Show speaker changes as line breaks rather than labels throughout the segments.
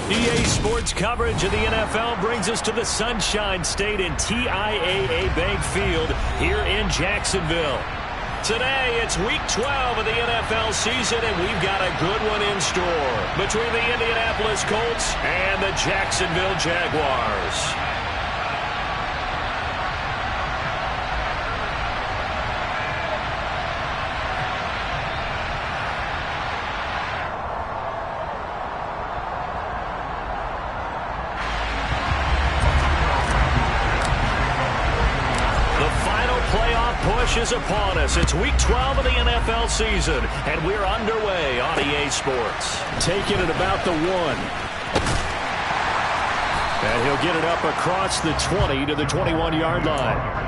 EA Sports coverage of the NFL brings us to the Sunshine State and TIAA Bank Field here in Jacksonville. Today, it's Week 12 of the NFL season, and we've got a good one in store between the Indianapolis Colts and the Jacksonville Jaguars. Is upon us. It's Week 12 of the NFL season, and we're underway on EA Sports. Taking it about the 1. And he'll get it up across the 20 to the 21-yard line.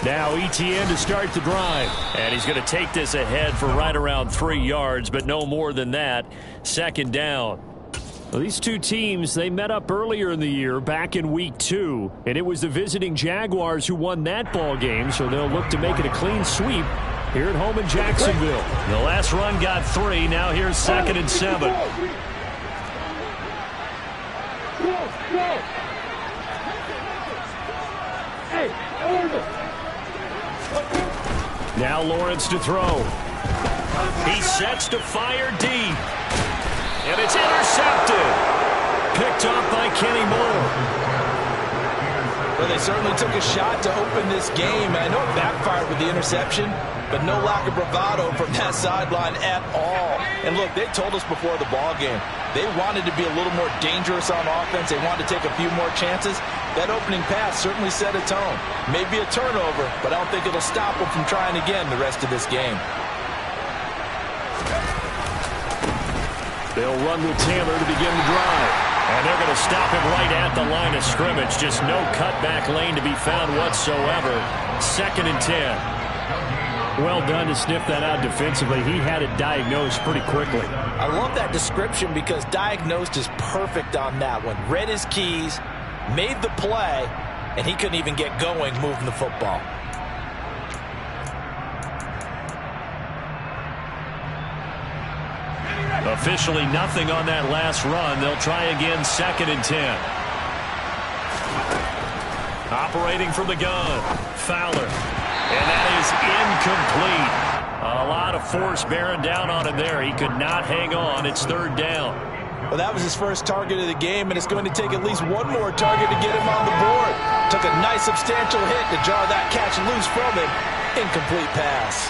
Now ETN to start the drive. And he's going to take this ahead for right around 3 yards, but no more than that. Second down. Well, these two teams, they met up earlier in the year back in Week 2, and it was the visiting Jaguars who won that ball game, so they'll look to make it a clean sweep here at home in Jacksonville. The last run got 3. Now here's 2nd and 7. Now Lawrence to throw. He sets to fire deep. And it's intercepted. Picked off by Kenny Moore.
Well, they certainly took a shot to open this game. And I know it backfired with the interception, but no lack of bravado from that sideline at all. And look, they told us before the ball game, they wanted to be a little more dangerous on offense. They wanted to take a few more chances. That opening pass certainly set a tone. Maybe a turnover, but I don't think it'll stop them from trying again the rest of this game.
They'll run with Taylor to begin the drive. And they're going to stop him right at the line of scrimmage. Just no cutback lane to be found whatsoever. 2nd and 10. Well done to sniff that out defensively. He had it diagnosed pretty quickly.
I love that description because diagnosed is perfect on that one. Read his keys, made the play, and he couldn't even get going moving the football.
Officially nothing on that last run. They'll try again 2nd and 10. Operating from the gun. Fowler. And that is incomplete. A lot of force bearing down on him there. He could not hang on. It's 3rd down.
Well, that was his first target of the game, and it's going to take at least one more target to get him on the board. Took a nice substantial hit to jar that catch loose from him. Incomplete pass.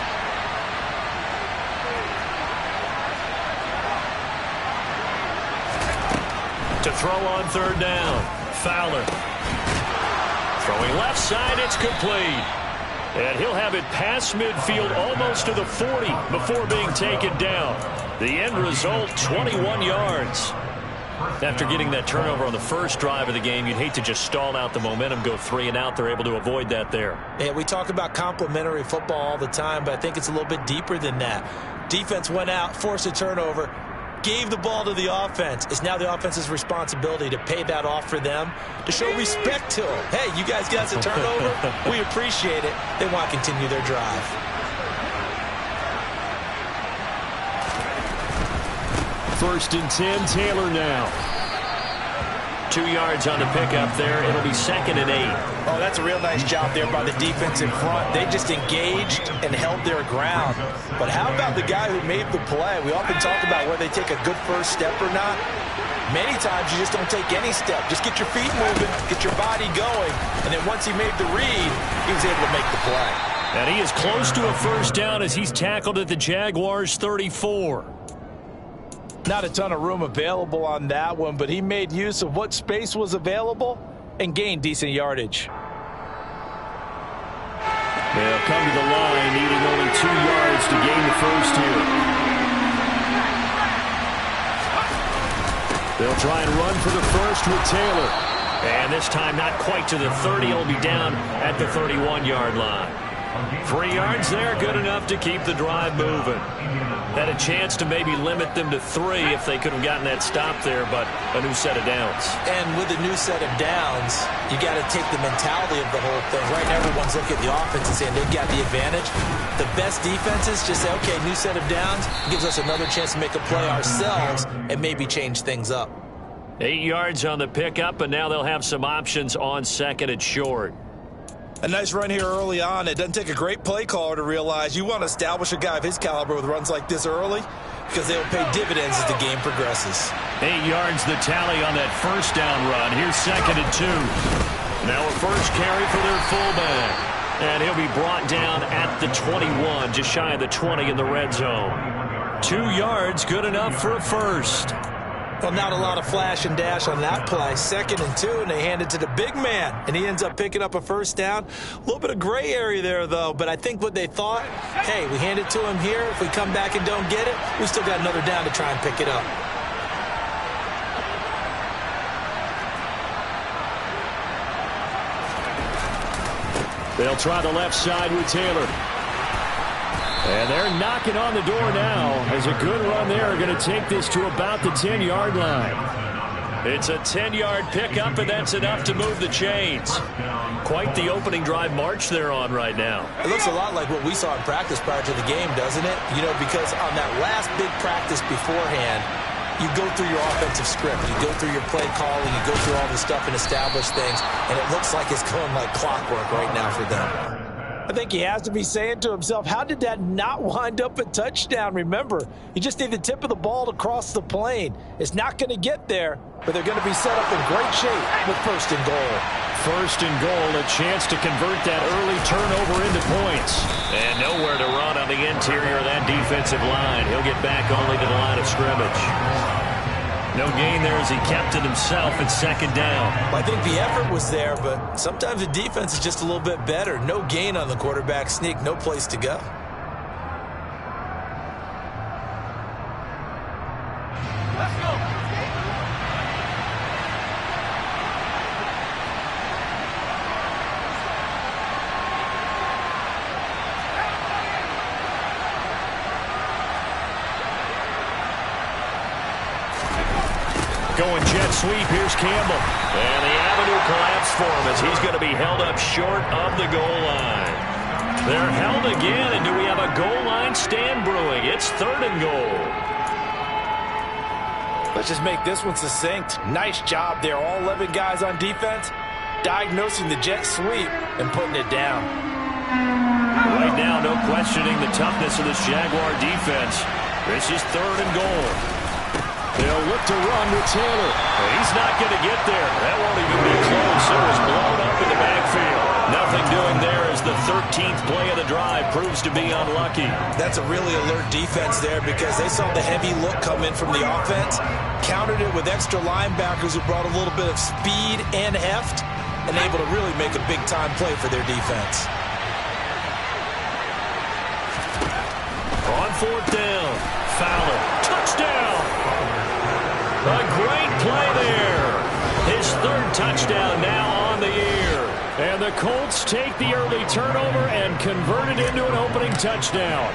To throw on 3rd down. Fowler. Throwing left side, it's complete. And he'll have it past midfield almost to the 40 before being taken down. The end result, 21 yards. After getting that turnover on the first drive of the game, you'd hate to just stall out the momentum, go 3 and out. They're able to avoid that there.
Yeah, we talk about complementary football all the time, but I think it's a little bit deeper than that. Defense went out, forced a turnover, gave the ball to the offense. It's now the offense's responsibility to pay that off for them, to show respect to them. Hey, you guys got us a turnover? We appreciate it. They want to continue their drive.
First and 10, Taylor now. 2 yards on the pickup there. It'll be 2nd and 8.
Oh, that's a real nice job there by the defense in front. They just engaged and held their ground. But how about the guy who made the play? We often talk about whether they take a good first step or not. Many times you just don't take any step. Just get your feet moving, get your body going, and then once he made the read, he was able to make the play.
And he is close to a first down as he's tackled at the Jaguars' 34.
Not a ton of room available on that one, but he made use of what space was available and gained decent yardage.
They'll come to the line, needing only 2 yards to gain the first here. They'll try and run for the first with Taylor. And this time not quite to the 30. He'll be down at the 31-yard line. 3 yards there, good enough to keep the drive moving. Had a chance to maybe limit them to 3 if they could have gotten that stop there, but a new set of downs.
And with a new set of downs, you got to take the mentality of the whole thing. Right now, everyone's looking at the offense and saying they've got the advantage. The best defenses just say, okay, new set of downs gives us another chance to make a play ourselves and maybe change things up.
8 yards on the pickup, and now they'll have some options on second and short.
A nice run here early on. It doesn't take a great play caller to realize you want to establish a guy of his caliber with runs like this early because they will pay dividends as the game progresses.
8 yards the tally on that first down run. Here's second and 2. Now a first carry for their fullback. And he'll be brought down at the 21, just shy of the 20 in the red zone. 2 yards, good enough for a first.
Well, not a lot of flash and dash on that play. Second and 2, and they hand it to the big man, and he ends up picking up a first down. A little bit of gray area there, though, but I think what they thought, hey, we hand it to him here. If we come back and don't get it, we still got another down to try and pick it up.
They'll try the left side with Taylor. And they're knocking on the door now as a good run there are going to take this to about the 10-yard line. It's a 10-yard pickup, and that's enough to move the chains. Quite the opening drive march they're on right now.
It looks a lot like what we saw in practice prior to the game, doesn't it? You know, because on that last big practice beforehand, you go through your offensive script. You go through your play calling. You go through all this stuff and establish things, and it looks like it's going like clockwork right now for them. I think he has to be saying to himself, how did that not wind up a touchdown? Remember, you just need the tip of the ball to cross the plane. It's not going to get there, but they're going to be set up in great shape with first and goal.
First and goal, a chance to convert that early turnover into points. And nowhere to run on the interior of that defensive line. He'll get back only to the line of scrimmage. No gain there as he kept it himself at second down.
Well, I think the effort was there, but sometimes the defense is just a little bit better. No gain on the quarterback sneak, no place to go. Let's go.
Going jet sweep, here's Campbell. And the avenue collapsed for him as he's going to be held up short of the goal line. They're held again, and do we have a goal line stand brewing? It's third and goal.
Let's just make this one succinct. Nice job there, all 11 guys on defense, diagnosing the jet sweep and putting it down.
Right now, no questioning the toughness of this Jaguar defense. This is third and goal. They'll look to run with Taylor. He's not going to get there. That won't even be close. It was blown up in the backfield. Nothing doing there as the 13th play of the drive proves to be unlucky. That's a really alert defense there because they saw the heavy look come in from the offense, countered it with extra linebackers who brought a little bit of speed and heft, and able to really make a big-time play for their defense. On fourth down, Fowler, touchdown! A great play there. His third touchdown now on the year. And the Colts take the early turnover and convert it into an opening touchdown.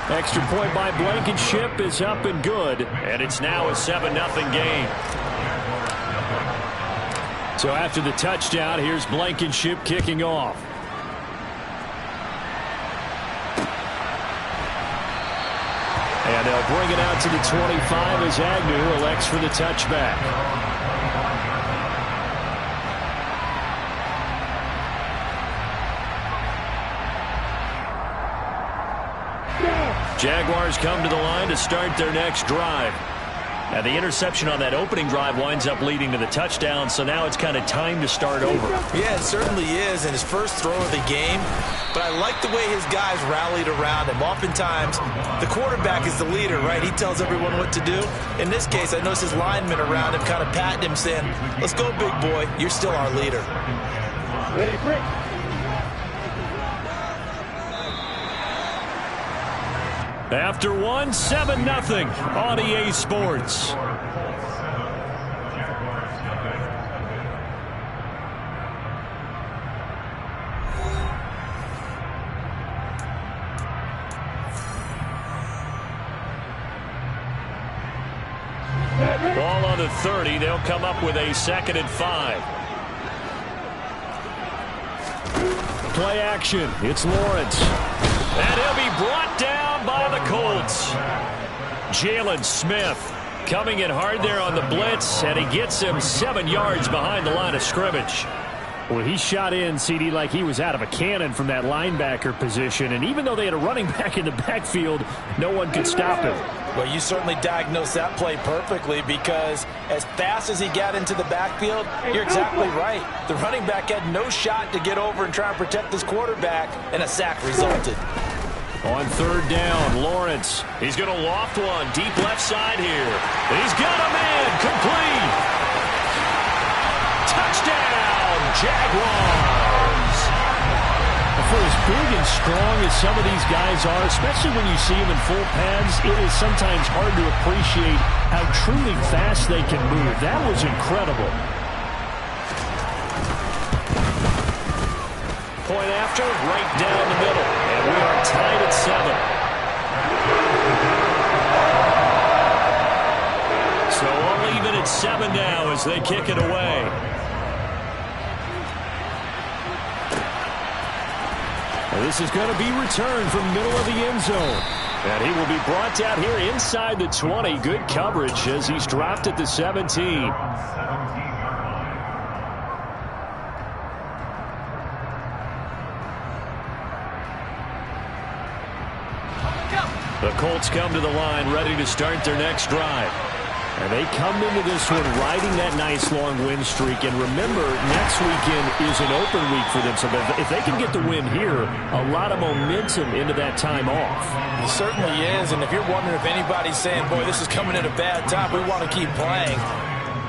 Extra point by Blankenship is up and good. And it's now a 7-0 game. So after the touchdown, here's Blankenship kicking off. And they'll bring it out to the 25 as Agnew elects for the touchback. Jaguars come to the line to start their next drive. And the interception on that opening drive winds up leading to the touchdown, so now it's kind of time to start over.
Yeah, it certainly is, and his first throw of the game. But I like the way his guys rallied around him. Oftentimes, the quarterback is the leader, right? He tells everyone what to do. In this case, I noticed his linemen around him kind of patting him, saying, let's go, big boy. You're still our leader.
Ready, break.
After one, 7-0 on EA Sports. Ball on the 30. They'll come up with a 2nd and 5. Play action. It's Lawrence. And he'll be brought down by the Colts. Jalen Smith coming in hard there on the blitz, and he gets him 7 yards behind the line of scrimmage. Well, he shot in, CD, like he was out of a cannon from that linebacker position. And even though they had a running back in the backfield, no one could stop him.
Well, you certainly diagnosed that play perfectly, because as fast as he got into the backfield, you're exactly right. The running back had no shot to get over and try and protect his quarterback, and a sack resulted.
On 3rd down, Lawrence. He's going to loft one deep left side here. And he's got a man complete. Touchdown, Jaguars. For as big and strong as some of these guys are, especially when you see them in full pads, it is sometimes hard to appreciate how truly fast they can move. That was incredible. Point after, right down the middle. And we are tied at 7. So all even at 7 now as they kick it away. This is going to be returned from middle of the end zone. And he will be brought down here inside the 20. Good coverage as he's dropped at the 17. The Colts come to the line ready to start their next drive. And they come into this one riding that nice long win streak. And remember, next weekend is an open week for them. So if they can get the win here, a lot of momentum into that time off.
It certainly is. And if you're wondering if anybody's saying, boy, this is coming at a bad time, we want to keep playing,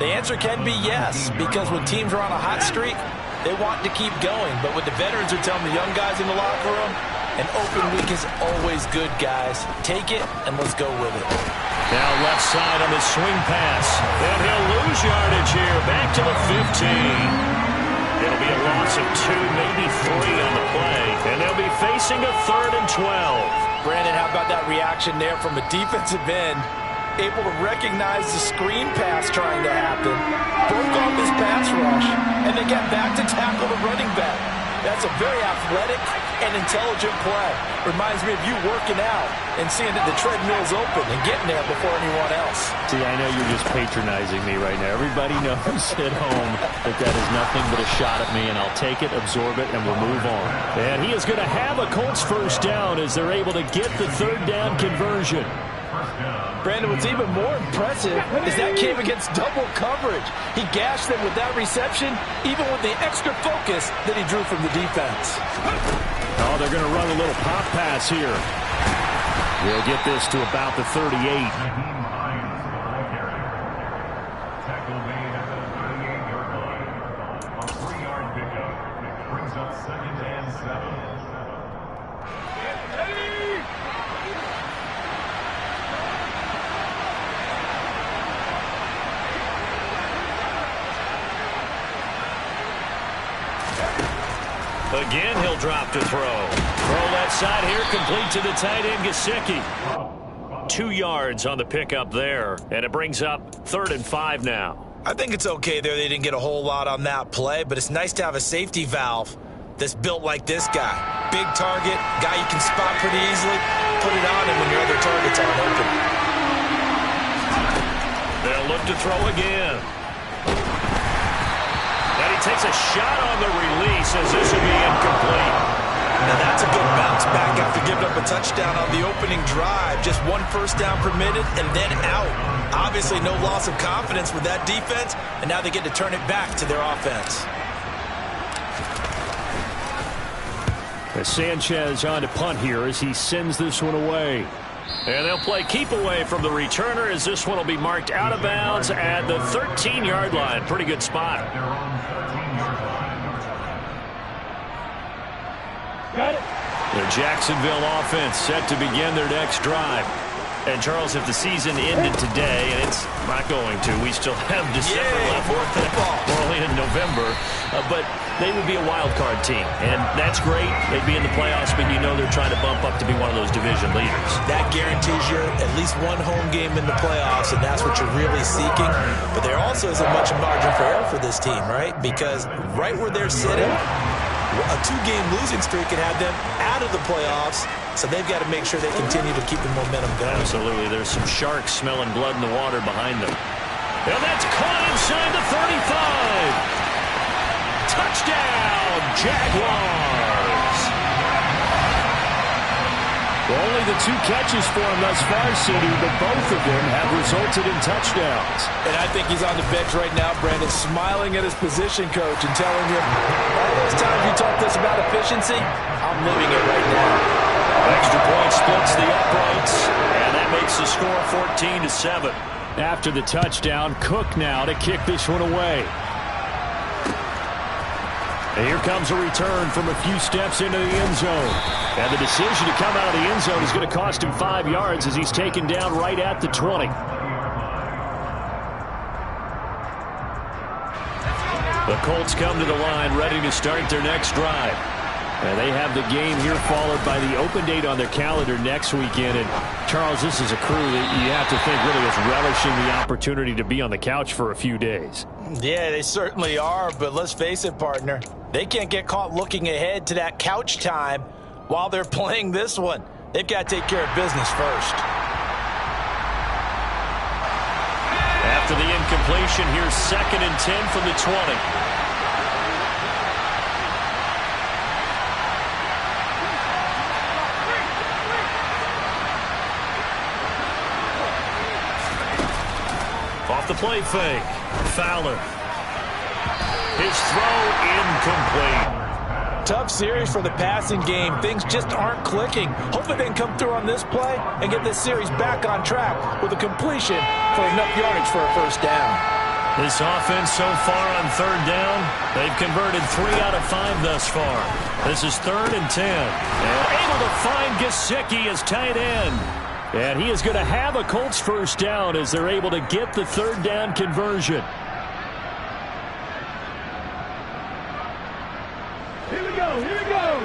the answer can be yes. Because when teams are on a hot streak, they want to keep going. But what the veterans are telling the young guys in the locker room, an open week is always good, guys. Take it, and let's go with it.
Now left side on the swing pass. And he'll lose yardage here. Back to the 15. It'll be a loss of 2, maybe 3 on the play. And they'll be facing a 3rd and 12.
Brandon, how about that reaction there from a defensive end? Able to recognize the screen pass trying to happen. Broke off his pass rush. And then got back to tackle the running back. That's a very athletic and intelligent play. Reminds me of you working out and seeing that the treadmill's open and getting there before anyone else.
See, I know you're just patronizing me right now. Everybody knows at home that that is nothing but a shot at me, and I'll take it, absorb it, and we'll move on. And he is going to have a Colts 1st down as they're able to get the 3rd down conversion.
Brandon, what's even more impressive is that came against double coverage. He gashed them with that reception, even with the extra focus that he drew from the defense.
Oh, they're going to run a little pop pass here. They'll get this to about the 38.
Tackle made at the 38-yard line. A 3-yard pickup. Brings up 2nd and 7.
Again, he'll drop to throw. Throw left side here, complete to the tight end, Gesicki. 2 yards on the pickup there, and it brings up 3rd and 5 now.
I think it's okay there. They didn't get a whole lot on that play, but it's nice to have a safety valve that's built like this guy. Big target, guy you can spot pretty easily. Put it on him when your other targets aren't open.
They'll look to throw again. And he takes a shot on the release as this will be incomplete.
Now that's a good bounce back after giving up a touchdown on the opening drive. Just 1 first down permitted and then out. Obviously no loss of confidence with that defense, and now they get to turn it back to their offense.
As Sanchez on to punt here as he sends this one away. And they'll play keep away from the returner as this one will be marked out of bounds at the 13-yard line. Pretty good spot. The Jacksonville offense set to begin their next drive. And, Charles, if the season ended today, and it's not going to, we still have December left.
More football.
We're only in November. But they would be a wild card team. And that's great. They'd be in the playoffs, but you know they're trying to bump up to be one of those division leaders.
That guarantees you at least one home game in the playoffs, and that's what you're really seeking. But there also isn't much margin for error for this team, right? Because right where they're sitting, a 2-game losing streak could have them out of the playoffs. So they've got to make sure they continue to keep the momentum going.
Absolutely. There's some sharks smelling blood in the water behind them. And that's caught inside the 35. Touchdown, Jaguars. Well, only the 2 catches for him thus far, City, but both of them have resulted in touchdowns.
And I think he's on the bench right now, Brandon, smiling at his position coach and telling him, all those times you talked to us about efficiency, I'm living it right now.
Extra point splits the uprights, and that makes the score 14-7. After the touchdown, Cook now to kick this one away. And here comes a return from a few steps into the end zone. And the decision to come out of the end zone is going to cost him 5 yards as he's taken down right at the 20. The Colts come to the line ready to start their next drive. And they have the game here followed by the open date on their calendar next weekend. And, Charles, this is a crew that you have to think really is relishing the opportunity to be on the couch for a few days.
Yeah, they certainly are. But let's face it, partner, they can't get caught looking ahead to that couch time while they're playing this one. They've got to take care of business first.
After the incompletion, here's 2nd and 10 from the 20. The play fake. Fowler. His throw incomplete.
Tough series for the passing game. Things just aren't clicking. Hopefully they can come through on this play and get this series back on track with a completion for enough yardage for a first down.
This offense so far on 3rd down, they've converted 3 out of 5 thus far. This is 3rd and 10. And able to find Gesicki as tight end. And he is going to have a Colts first down as they're able to get the 3rd down conversion.
Here we go, here we go.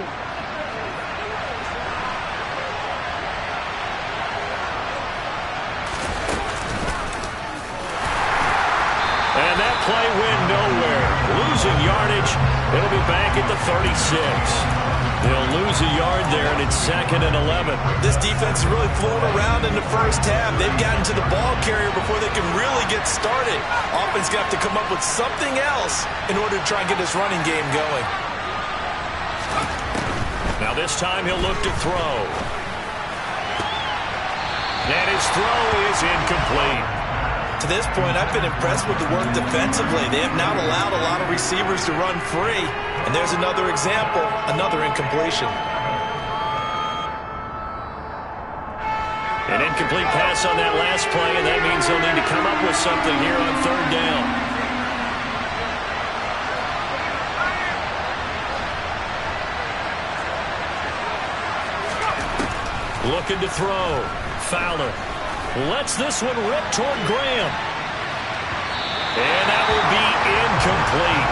And that play went nowhere. Losing yardage. It'll be back at the 36. They'll lose a yard there, and it's 2nd and 11.
This defense is really flown around in the first half. They've gotten to the ball carrier before they can really get started. Offense going to have to come up with something else in order to try and get this running game going.
Now this time he'll look to throw. And his throw is incomplete.
To this point, I've been impressed with the work defensively. They have not allowed a lot of receivers to run free. And there's another example, another incompletion.
An incomplete pass on that last play, and that means they'll need to come up with something here on 3rd down. Looking to throw. Fowler lets this one rip toward Graham. And that will be incomplete.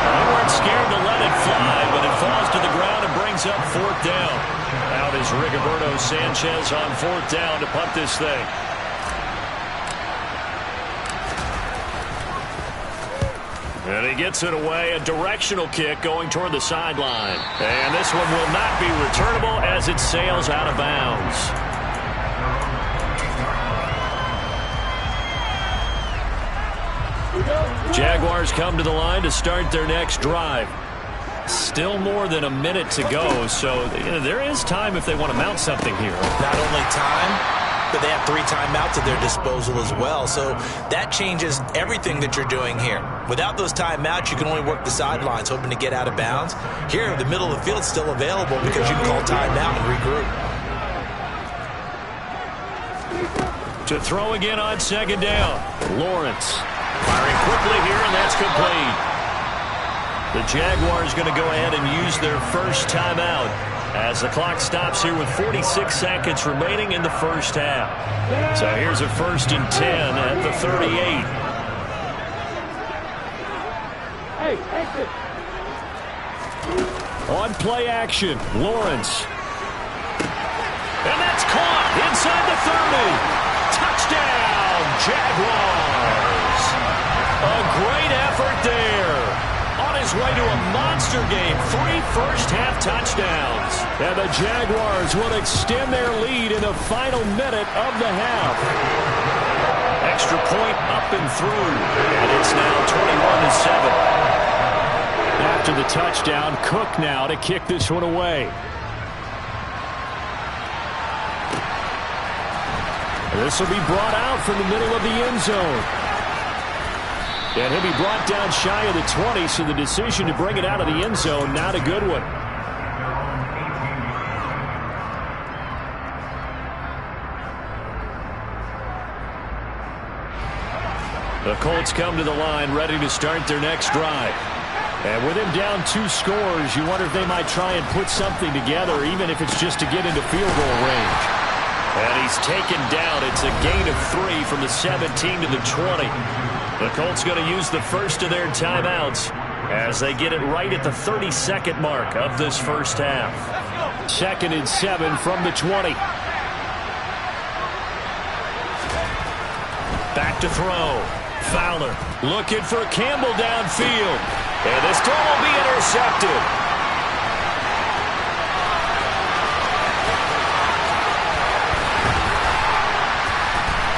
They weren't scared to let it fly, but it falls to the ground and brings up 4th down. Out is Rigoberto Sanchez on 4th down to punt this thing. And he gets it away, a directional kick going toward the sideline. And this one will not be returnable as it sails out of bounds. Jaguars come to the line to start their next drive. Still more than a minute to go, so there is time if they want to mount something here.
Not only time, but they have 3 timeouts at their disposal as well. So that changes everything that you're doing here. Without those timeouts, you can only work the sidelines, hoping to get out of bounds. Here, the middle of the field is still available because you can call timeout and regroup.
To throw again on 2nd down. Lawrence firing quickly here, and that's complete. The Jaguars going to go ahead and use their first timeout. as the clock stops here with 46 seconds remaining in the first half. So here's a 1st and 10 at the 38.
Hey, exit.
On play action, Lawrence. And that's caught inside the 30. Touchdown, Jaguars. A great effort there. On his way to a monster game, 3 first-half touchdowns. And the Jaguars will extend their lead in the final minute of the half. Extra point up and through. And it's now 21-7. After the touchdown, Cook now to kick this one away. This will be brought out from the middle of the end zone. And he'll be brought down shy of the 20, so the decision to bring it out of the end zone, not a good one. The Colts come to the line ready to start their next drive. And with him down 2 scores, you wonder if they might try and put something together, even if it's just to get into field goal range. And he's taken down. It's a gain of 3 from the 17 to the 20. The Colts going to use the first of their timeouts as they get it right at the 32nd mark of this first half. 2nd and 7 from the 20. Back to throw. Fowler looking for Campbell downfield. And this throw will be intercepted.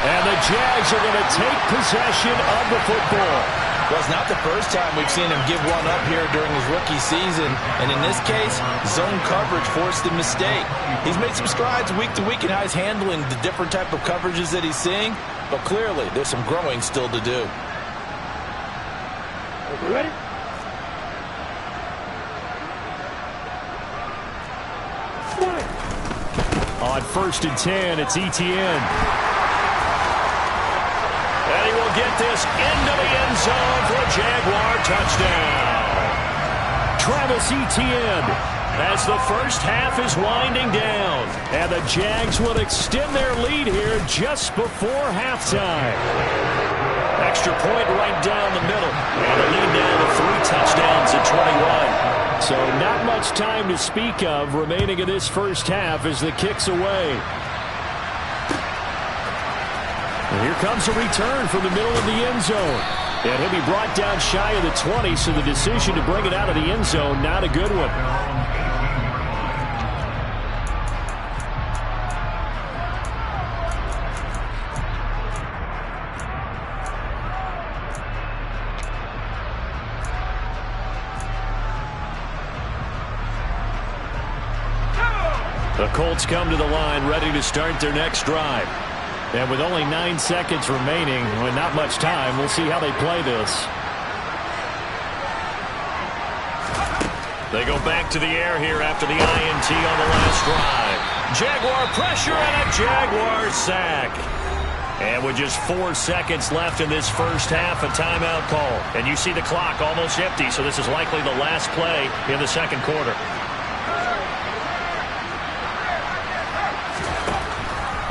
And the Jags are going to take possession of the football.
Well, it's not the first time we've seen him give one up here during his rookie season. And in this case, zone coverage forced the mistake. He's made some strides week to week in how he's handling the different type of coverages that he's seeing. But clearly, there's some growing still to do.
You ready?
On 1st and 10, it's Etienne. And he will get this into the end zone for a Jaguar touchdown. Travis Etienne as the first half is winding down. And the Jags will extend their lead here just before halftime. Extra point right down the middle. And the lead now to 3 touchdowns at 21. So not much time to speak of remaining in this first half as the kick's away. And here comes a return from the middle of the end zone. And he'll be brought down shy of the 20, so the decision to bring it out of the end zone, not a good one. The Colts come to the line ready to start their next drive. And with only 9 seconds remaining, with not much time, we'll see how they play this. They go back to the air here after the INT on the last drive. Jaguar pressure and a Jaguar sack. And with just 4 seconds left in this first half, a timeout call. And you see the clock almost empty, so this is likely the last play in the second quarter.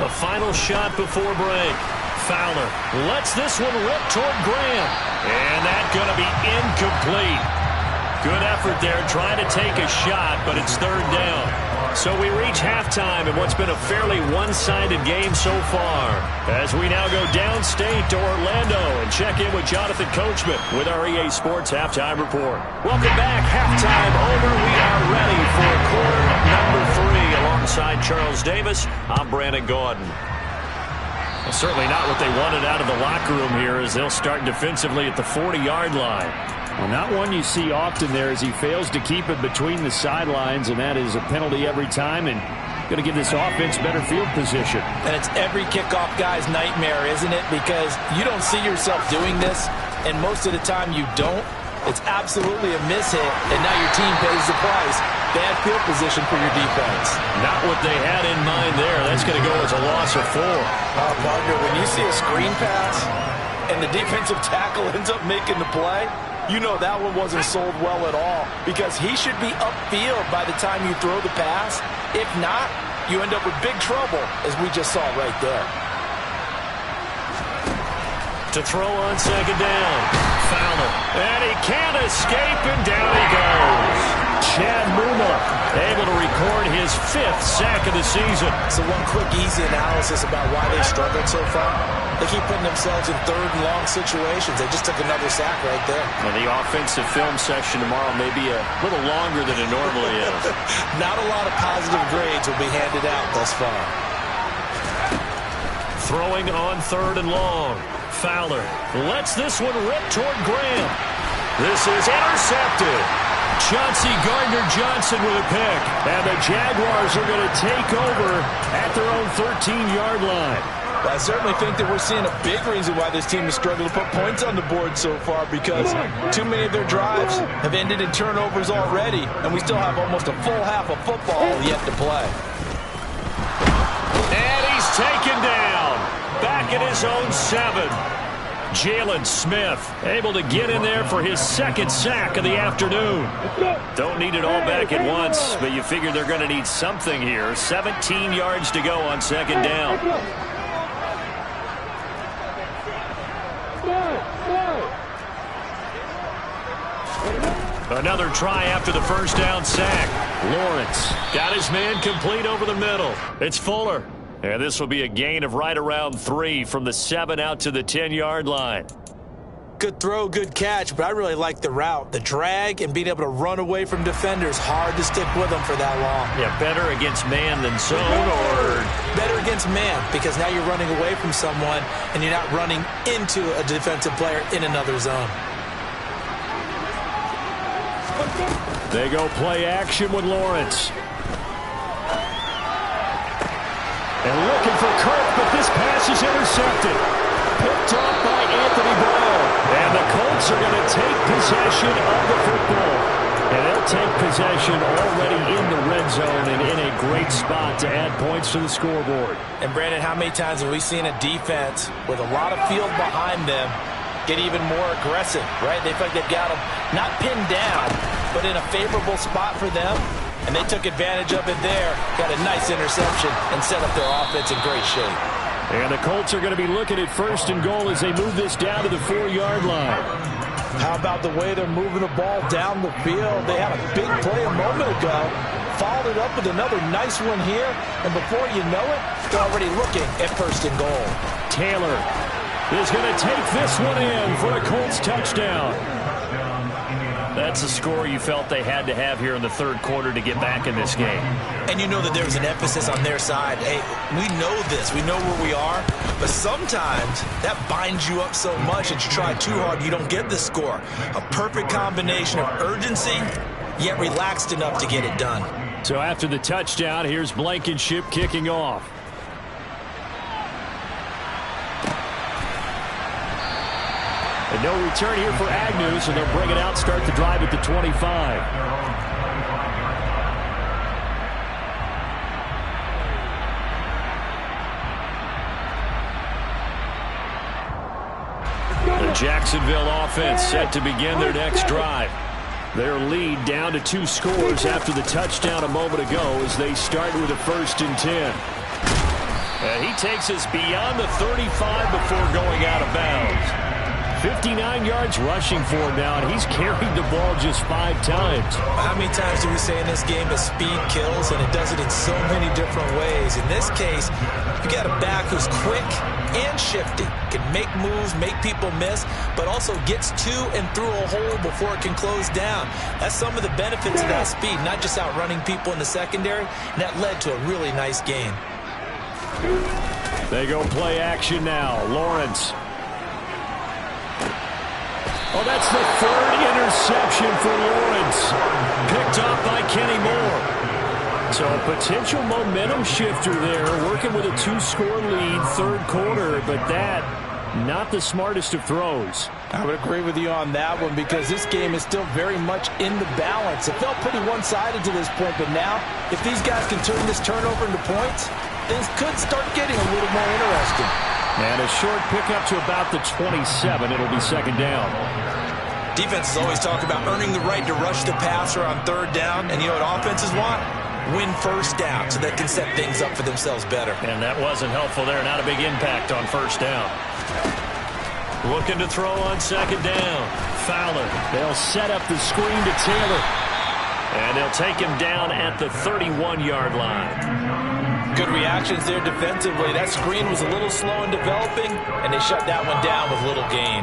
A final shot before break. Fowler lets this one rip toward Graham. And that's going to be incomplete. Good effort there trying to take a shot, but it's 3rd down. So we reach halftime in what's been a fairly one-sided game so far. As we now go downstate to Orlando and check in with Jonathan Coachman with our EA Sports Halftime Report. Welcome back. Halftime over. We are ready for quarter number 3 alongside Charles Davis. I'm Brandon Gordon. Well, certainly not what they wanted out of the locker room here as they'll start defensively at the 40-yard line. Well, not one you see often there as he fails to keep it between the sidelines, and that is a penalty every time and going to give this offense better field position.
And it's every kickoff guy's nightmare, isn't it? Because you don't see yourself doing this, and most of the time you don't. It's absolutely a mishit, and now your team pays the price. Bad field position for your defense.
Not what they had in mind there. That's going to go as a loss of 4.
Partner, when you see a screen pass and the defensive tackle ends up making the play, you know that one wasn't sold well at all, because he should be upfield by the time you throw the pass. If not, you end up with big trouble, as we just saw right there.
To throw on second down. Fowler. And he can't escape, and down he goes. Chad Muma able to record his 5th sack of the season.
So one quick, easy analysis about why they struggled so far. They keep putting themselves in 3rd and long situations. They just took another sack right there.
And the offensive film session tomorrow may be a little longer than it normally is.
Not a lot of positive grades will be handed out thus far.
Throwing on 3rd and long. Fowler lets this one rip toward Graham. This is intercepted. Chauncey Gardner-Johnson with a pick. And the Jaguars are going to take over at their own 13-yard line.
Well, I certainly think that we're seeing a big reason why this team has struggled to put points on the board so far, because too many of their drives have ended in turnovers already, and we still have almost a full half of football yet to play.
And he's taken down. Back at his own 7. Jalen Smith able to get in there for his 2nd sack of the afternoon. Don't need it all back at once, but you figure they're going to need something here. 17 yards to go on 2nd down. Another try after the 1st down sack. Lawrence got his man complete over the middle. It's Fuller. And this will be a gain of right around 3 from the 7 out to the 10-yard line.
Good throw, good catch, but I really like the route. The drag and being able to run away from defenders, hard to stick with them for that long.
Yeah, better against man than zone, or
better against man, because now you're running away from someone and you're not running into a defensive player in another zone.
They go play action with Lawrence. And looking for Kirk, but this pass is intercepted. Picked off by Anthony Ball. And the Colts are going to take possession of the football. And they'll take possession already in the red zone and in a great spot to add points to the scoreboard.
And Brandon, how many times have we seen a defense with a lot of field behind them get even more aggressive, right? They feel like they've got them not pinned down, but in a favorable spot for them. And they took advantage of it there, got a nice interception, and set up their offense in great shape.
And the Colts are going to be looking at 1st and goal as they move this down to the 4-yard line.
How about the way they're moving the ball down the field? They had a big play a moment ago, followed it up with another nice one here, and before you know it, they're already looking at 1st and goal.
Taylor is going to take this one in for a Colts touchdown. That's a score you felt they had to have here in the 3rd quarter to get back in this game.
And you know that there was an emphasis on their side. Hey, we know this. We know where we are. But sometimes that binds you up so much that you try too hard, you don't get the score. A perfect combination of urgency, yet relaxed enough to get it done.
So after the touchdown, here's Blankenship kicking off. And no return here for Agnew, so they'll bring it out, start the drive at the 25. The Jacksonville offense set to begin their next drive. Their lead down to 2 scores after the touchdown a moment ago as they start with a 1st and 10. And he takes us beyond the 35 before going out of bounds. 59 yards rushing for him now, and he's carried the ball just 5 times.
How many times do we say in this game that speed kills, and it does it in so many different ways? In this case, you got a back who's quick and shifty, can make moves, make people miss, but also gets to and through a hole before it can close down. That's some of the benefits of that speed, not just outrunning people in the secondary, and that led to a really nice game.
They go play action now. Lawrence. Oh, that's the 3rd interception for Lawrence. Picked off by Kenny Moore. So a potential momentum shifter there, working with a 2-score lead, 3rd quarter, but that, not the smartest of throws.
I would agree with you on that one, because this game is still very much in the balance. It felt pretty one-sided to this point, but now, if these guys can turn this turnover into points, things could start getting a little more interesting.
And a short pickup to about the 27. It'll be second down.
Defenses always talk about earning the right to rush the passer on third down. And you know what offenses want? Win first down so they can set things up for themselves better.
And that wasn't helpful there. Not a big impact on first down. Looking to throw on second down. Fowler. They'll set up the screen to Taylor. And they'll take him down at the 31-yard line.
Good reactions there defensively. That screen was a little slow in developing, and they shut that one down with little gain.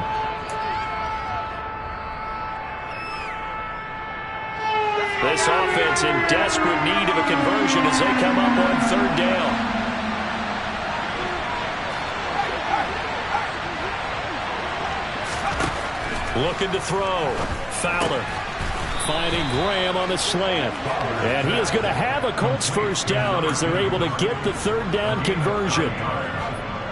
This offense in desperate need of a conversion as they come up on third down. Looking to throw. Fowler finding Graham on the slant. And he is going to have a Colts first down as they're able to get the third down conversion.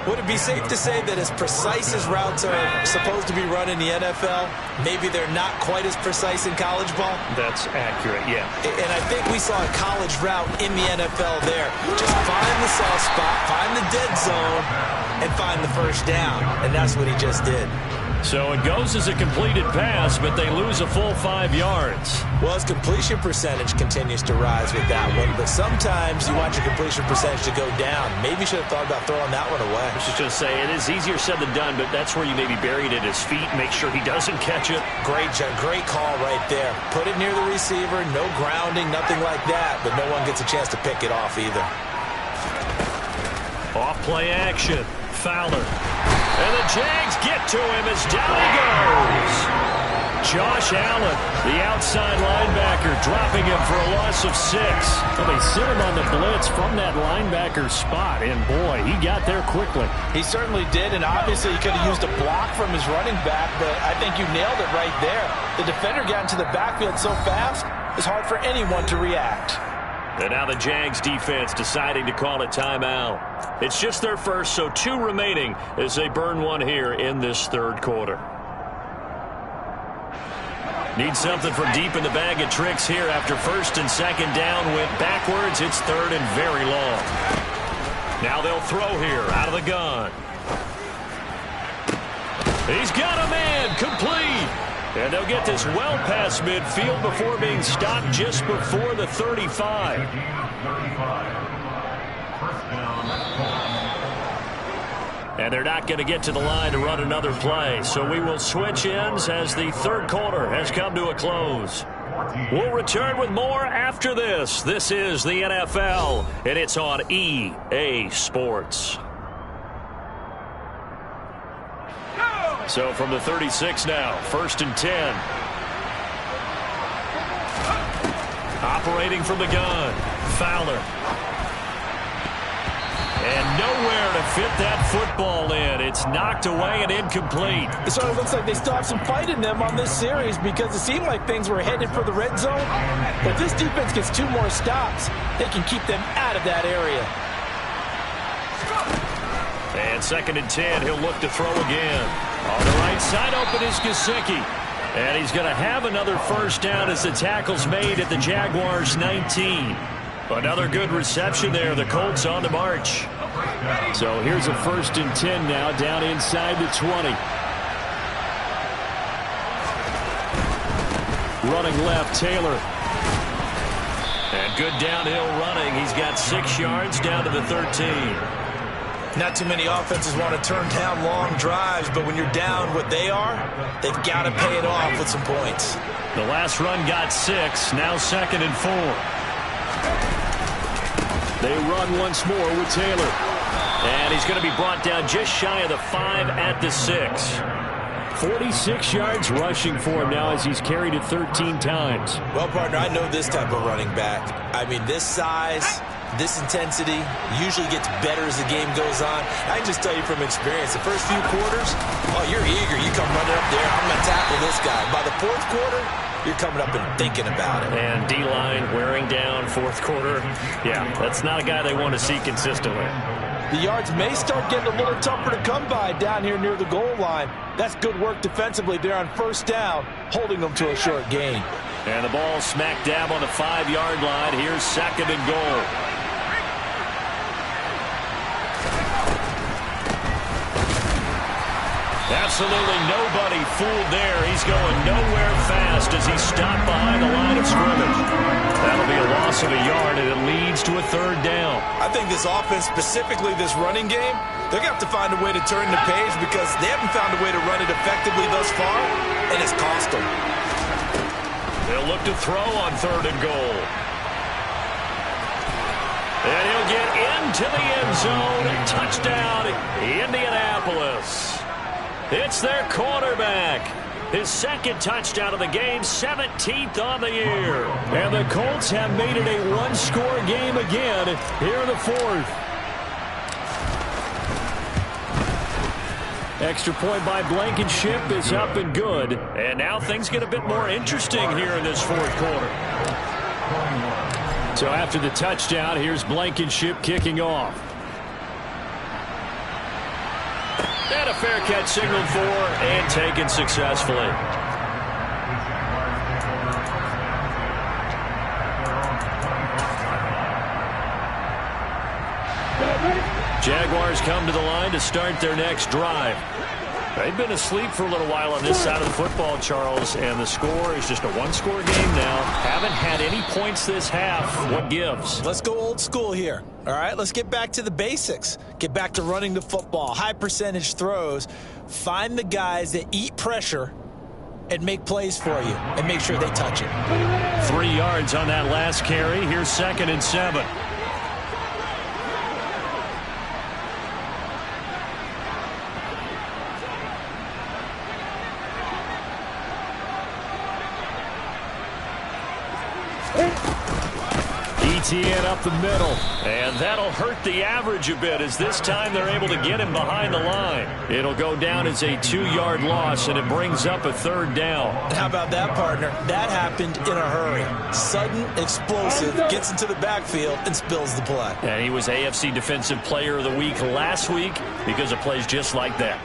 Would it be safe to say that as precise as routes are supposed to be run in the NFL, maybe they're not quite as precise in college ball?
That's accurate, yeah.
And I think we saw a college route in the NFL there. Just find the soft spot, find the dead zone, and find the first down. And that's what he just did.
So it goes as a completed pass, but they lose a full 5 yards.
Well, his completion percentage continues to rise with that one, but sometimes you want your completion percentage to go down. Maybe you should have thought about throwing that one away.
I was just going to say, it is easier said than done, but that's where you maybe bury it at his feet, make sure he doesn't catch it.
Great call right there. Put it near the receiver, no grounding, nothing like that, but no one gets a chance to pick it off either.
Off play action. Fowler. And the Jags get to him as down he goes. Josh Allen, the outside linebacker, dropping him for a loss of 6. Well, they sit him on the blitz from that linebacker spot, and boy, he got there quickly.
He certainly did, and obviously he could have used a block from his running back, but I think you nailed it right there. The defender got into the backfield so fast, it's hard for anyone to react.
And now the Jags defense deciding to call a timeout. It's just their first, so 2 remaining as they burn one here in this third quarter. Need something from deep in the bag of tricks here after first and second down went backwards. It's third and very long. Now they'll throw here out of the gun. He's got a man complete. And they'll get this well past midfield before being stopped just before the 35. And they're not going to get to the line to run another play. So we will switch ends as the third quarter has come to a close. We'll return with more after this. This is the NFL, and it's on EA Sports. So from the 36 now, first and 10. Operating from the gun, Fowler. And nowhere to fit that football in. It's knocked away and incomplete.
It sort of looks like they still have some fight in them on this series because it seemed like things were headed for the red zone. But if this defense gets 2 more stops, they can keep them out of that area.
And second and 10, he'll look to throw again. On the right side, open is Gesicki. And he's going to have another first down as the tackle's made at the Jaguars' 19. Another good reception there. The Colts on the march. So here's a first and 10 now down inside the 20. Running left, Taylor. And good downhill running. He's got 6 yards down to the 13.
Not too many offenses want to turn down long drives, but when you're down what they are, they've got to pay it off with some points.
The last run got 6, now second and 4. They run once more with Taylor. And he's going to be brought down just shy of the 5 at the 6. 46 yards rushing for him now as he's carried it 13 times.
Well, partner, I know this type of running back. I mean, this size, this intensity usually gets better as the game goes on. I can just tell you from experience, the first few quarters, oh, you're eager. You come running up there, I'm going to tackle this guy. By the fourth quarter, you're coming up and thinking about it.
And D-line wearing down fourth quarter. Yeah, that's not a guy they want to see consistently.
The yards may start getting a little tougher to come by down here near the goal line. That's good work defensively there on first down, holding them to a short gain.
And the ball smack dab on the 5-yard line. Here's second and goal. Absolutely nobody fooled there. He's going nowhere fast as he's stopped behind the line of scrimmage. That'll be a loss of a yard, and it leads to a third down.
I think this offense, specifically this running game, they're going to have to find a way to turn the page because they haven't found a way to run it effectively thus far, and it's cost them.
They'll look to throw on 3rd and goal. And he'll get into the end zone. Touchdown, Indianapolis. It's their quarterback. His second touchdown of the game, 17th on the year. And the Colts have made it a one-score game again here in the 4th. Extra point by Blankenship is up and good. And now things get a bit more interesting here in this 4th quarter. So after the touchdown, here's Blankenship kicking off. And a fair catch signaled for and taken successfully. Jaguars come to the line to start their next drive. They've been asleep for a little while on this side of the football, Charles, and the score is just a one-score game now. Haven't had any points this half. What gives?
Let's go old school here. All right, let's get back to the basics. Get back to running the football, high percentage throws. Find the guys that eat pressure and make plays for you and make sure they touch it.
3 yards on that last carry. Here's 2nd and 7. ETN up the middle, and that'll hurt the average a bit as this time they're able to get him behind the line. It'll go down as a 2-yard loss, and it brings up a 3rd down.
How about that, partner? That happened in a hurry. Sudden, explosive, gets into the backfield, and spills the play.
And he was AFC Defensive Player of the Week last week because of plays just like that.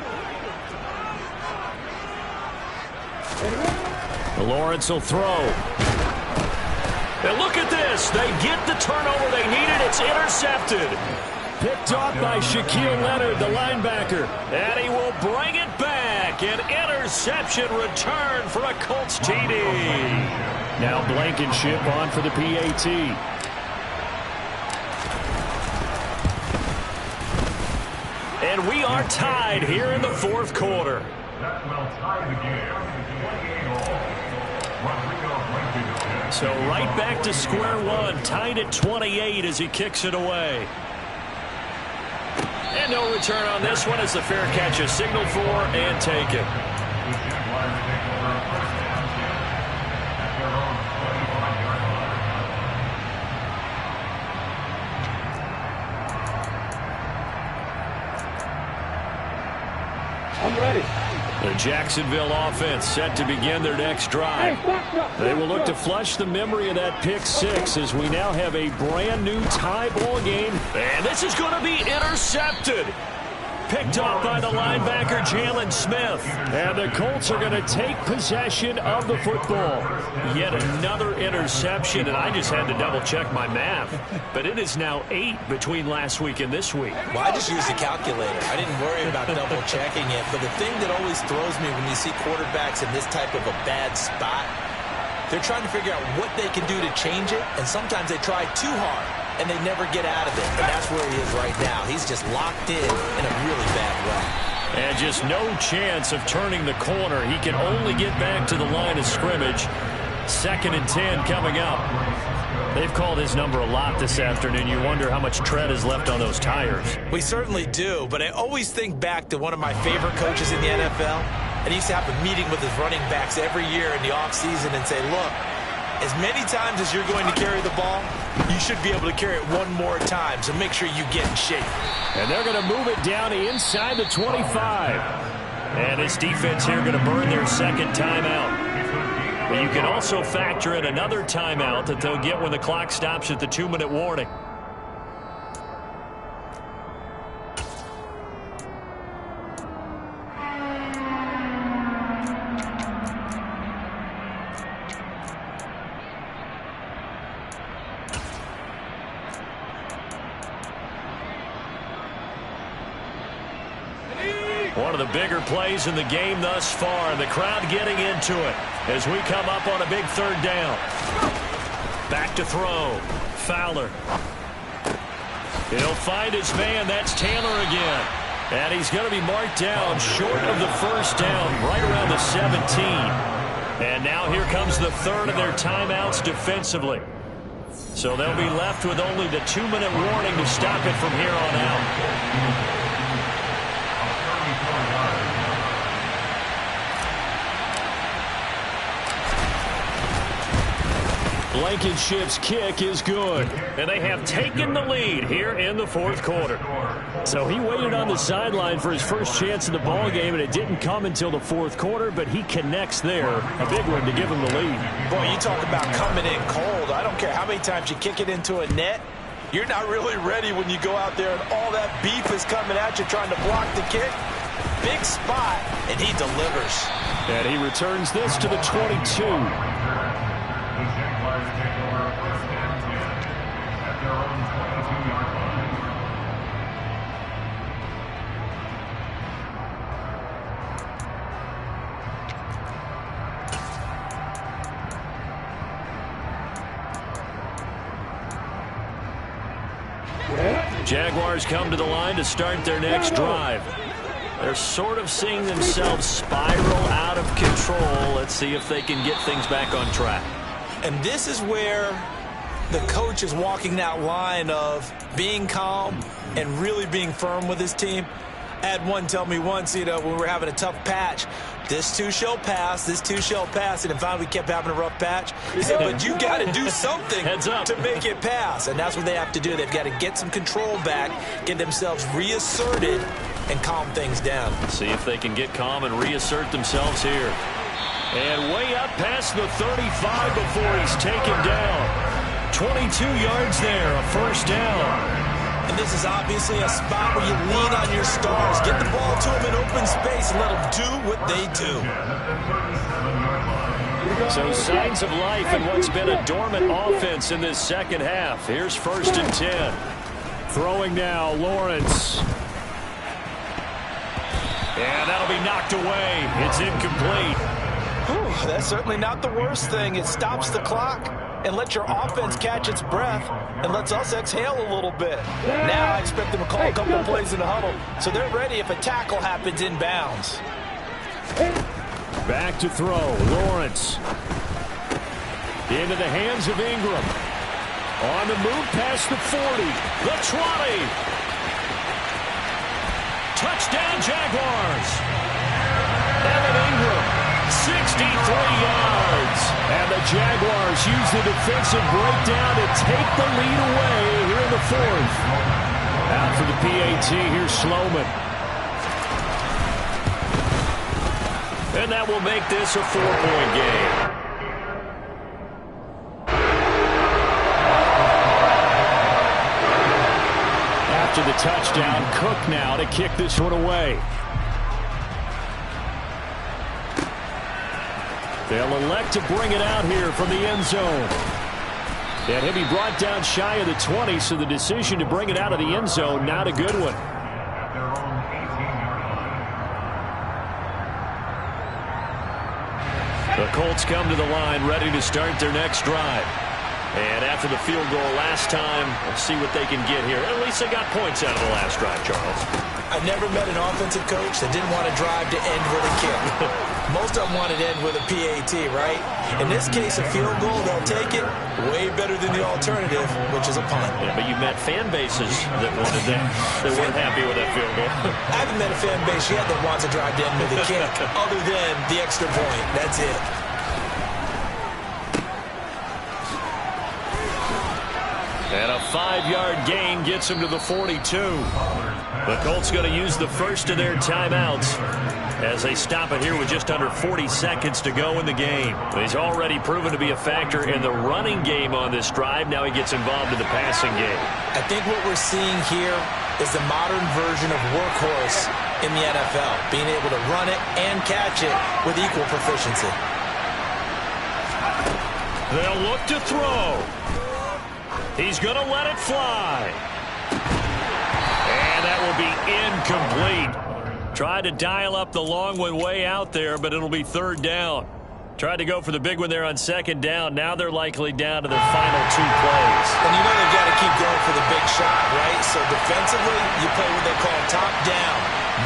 Lawrence will throw. And look at this. They get the turnover they needed. It's intercepted. Picked off by Shaquille Leonard, the linebacker. And he will bring it back. An interception return for a Colts TD. Now Blankenship on for the PAT. And we are tied here in the 4th quarter.
That will tie the game. 28-all.
So right back to square one, tied at 28 as he kicks it away. And no return on this one as the fair catch is signaled for and taken.
I'm ready.
The Jacksonville offense set to begin their next drive. They will look to flush the memory of that pick 6 as we now have a brand new tie ball game. And this is going to be intercepted. Picked off by the linebacker, Jalen Smith. And the Colts are going to take possession of the football. Yet another interception, and I just had to double-check my math. But it is now 8 between last week and this week.
Well, I just used a calculator. I didn't worry about double-checking it. But the thing that always throws me when you see quarterbacks in this type of a bad spot, they're trying to figure out what they can do to change it, and sometimes they try too hard. And they never get out of it. And that's where he is right now. He's just locked in a really bad way.
And just no chance of turning the corner. He can only get back to the line of scrimmage. 2nd and 10 coming up. They've called his number a lot this afternoon. You wonder how much tread is left on those tires.
We certainly do, but I always think back to one of my favorite coaches in the NFL. And he used to have a meeting with his running backs every year in the offseason and say, look, as many times as you're going to carry the ball, you should be able to carry it one more time, so make sure you get in shape.
And they're going to move it down inside the 25. And this defense here going to burn their 2nd timeout. But you can also factor in another timeout that they'll get when the clock stops at the 2-minute warning. one of the bigger plays in the game thus far, and the crowd getting into it as we come up on a big third down. Back to throw. Fowler. He'll find his man. That's Taylor again. And he's going to be marked down short of the first down, right around the 17. And now here comes the third of their timeouts defensively. So they'll be left with only the 2-minute warning to stop it from here on out. Blankenship's kick is good, and they have taken the lead here in the fourth quarter. So he waited on the sideline for his first chance in the ball game, and it didn't come until the fourth quarter, but he connects there. A big one to give him the lead.
Boy, you talk about coming in cold. I don't care how many times you kick it into a net. You're not really ready when you go out there and all that beef is coming at you trying to block the kick. Big spot, and he delivers.
And he returns this to the 22. Jaguars come to the line to start their next drive. They're sort of seeing themselves spiral out of control. Let's see if they can get things back on track.
And this is where the coach is walking that line of being calm and really being firm with his team. I had one tell me once, when we were having a tough patch, this too shall pass, this too shall pass. And finally we kept having a rough patch. He said, but you got to do something to make it pass. And that's what they have to do. They've got to get some control back, get themselves reasserted, and calm things down.
See if they can get calm and reassert themselves here. And way up past the 35 before he's taken down. 22 yards there, a first down.
And this is obviously a spot where you lean on your stars. Get the ball to them in open space and let them do what they do.
So signs of life in what's been a dormant offense in this second half. Here's 1st and 10. Throwing now, Lawrence. And that'll be knocked away. It's incomplete.
Whew, that's certainly not the worst thing. It stops the clock and lets your offense catch its breath and lets us exhale a little bit. Now I expect them to call a couple of plays in the huddle so they're ready if a tackle happens inbounds.
Back to throw. Lawrence. Into the hands of Ingram. On the move past the 40. The 20. Touchdown Jaguars. Evan Ingram, 63 yards. And the Jaguars use the defensive breakdown to take the lead away here in the fourth. Out for the PAT, here's Sloman. And that will make this a 4-point game. After the touchdown, Cook now to kick this one away. They'll elect to bring it out here from the end zone. And he'll be brought down shy of the 20, so the decision to bring it out of the end zone, not a good one. The Colts come to the line ready to start their next drive. And after the field goal last time, we'll see what they can get here. At least they got points out of the last drive, Charles.
I've never met an offensive coach that didn't want to drive to end with a kick. Most of them wanted to end with a PAT, right? In this case, a field goal, they'll take it. Way better than the alternative, which is a punt.
Yeah, but you met fan bases that wanted that. They weren't happy with that field goal.
I haven't met a fan base yet that wants to drive to end with a kick, other than the extra point. That's it.
And a 5-yard gain gets him to the 42. The Colts going to use the first of their timeouts as they stop it here with just under 40 seconds to go in the game. He's already proven to be a factor in the running game on this drive. Now he gets involved in the passing game.
I think what we're seeing here is the modern version of workhorse in the NFL, being able to run it and catch it with equal proficiency.
They'll look to throw. He's going to let it fly. And that will be incomplete. Tried to dial up the long one way out there, but it'll be third down. Tried to go for the big one there on second down. Now they're likely down to their final 2 plays.
And you know they've got to keep going for the big shot, right? So defensively, you play what they call top down.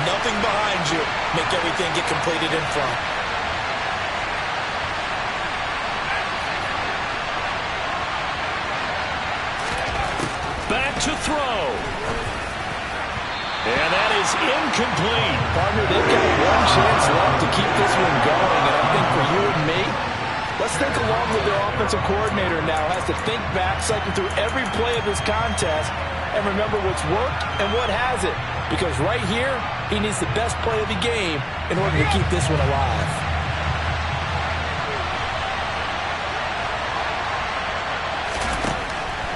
Nothing behind you. Make everything get completed in front.
Back to throw. And that is incomplete.
Partner, they've got one chance left to keep this one going. And I think for you and me, let's think along with their offensive coordinator now. Has to think back, cycle through every play of this contest, and remember what's worked and what hasn't. Because right here, he needs the best play of the game in order to keep this one alive.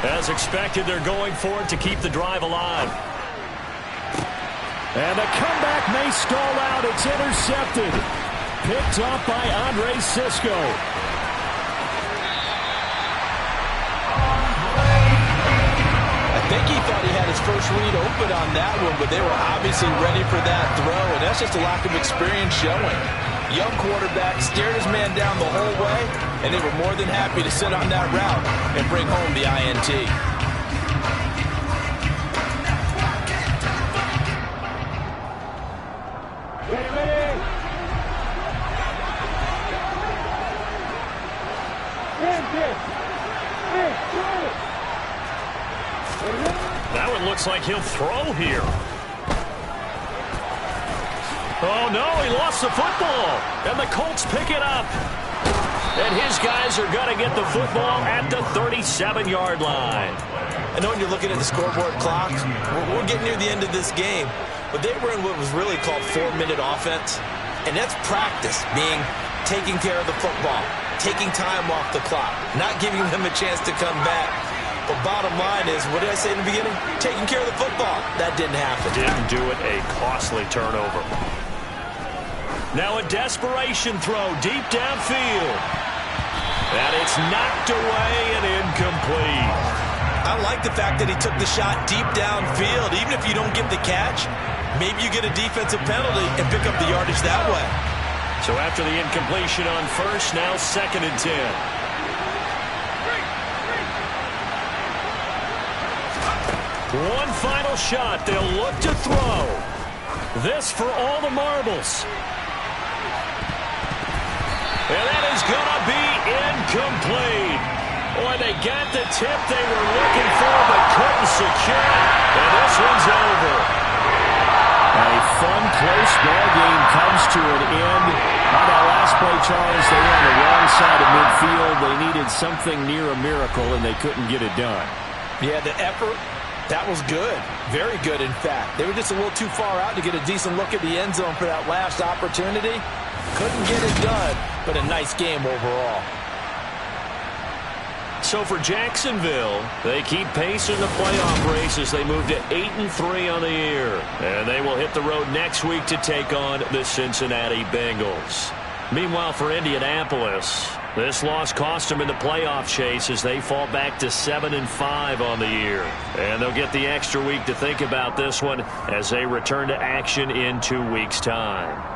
As expected, they're going for it to keep the drive alive. And the comeback may stall out. It's intercepted. Picked off by Andre Sisco.
I think he thought he had his first read open on that one, but they were obviously ready for that throw, and that's just a lack of experience showing. Young quarterback stared his man down the whole way, and they were more than happy to sit on that route and bring home the INT.
That one looks like he'll throw here. Oh, no, he lost the football. And the Colts pick it up. And his guys are going to get the football at the 37-yard line.
I know when you're looking at the scoreboard clock, we're getting near the end of this game, but they were in what was really called 4-minute offense, and that's practice, being taking care of the football, taking time off the clock, not giving them a chance to come back. But bottom line is, what did I say in the beginning? Taking care of the football. That didn't happen.
Didn't do it, a costly turnover. Now a desperation throw deep downfield. And it's knocked away and incomplete.
I like the fact that he took the shot deep downfield. Even if you don't get the catch, maybe you get a defensive penalty and pick up the yardage that way.
So after the incompletion on first, now 2nd and 10. One final shot. They'll look to throw. This for all the marbles. And that is going to be incomplete. Boy, they got the tip they were looking for, but couldn't secure it. And this one's over.
A fun, close ball game comes to an end. On that last play, Charles, they were on the wrong side of midfield. They needed something near a miracle, and they couldn't get it done.
Yeah, the effort, that was good. Very good, in fact. They were just a little too far out to get a decent look at the end zone for that last opportunity. Couldn't get it done, but a nice game overall.
So for Jacksonville, they keep pace in the playoff race as they move to 8-3 on the year. And they will hit the road next week to take on the Cincinnati Bengals. Meanwhile, for Indianapolis, this loss cost them in the playoff chase as they fall back to 7-5 on the year. And they'll get the extra week to think about this one as they return to action in 2 weeks' time.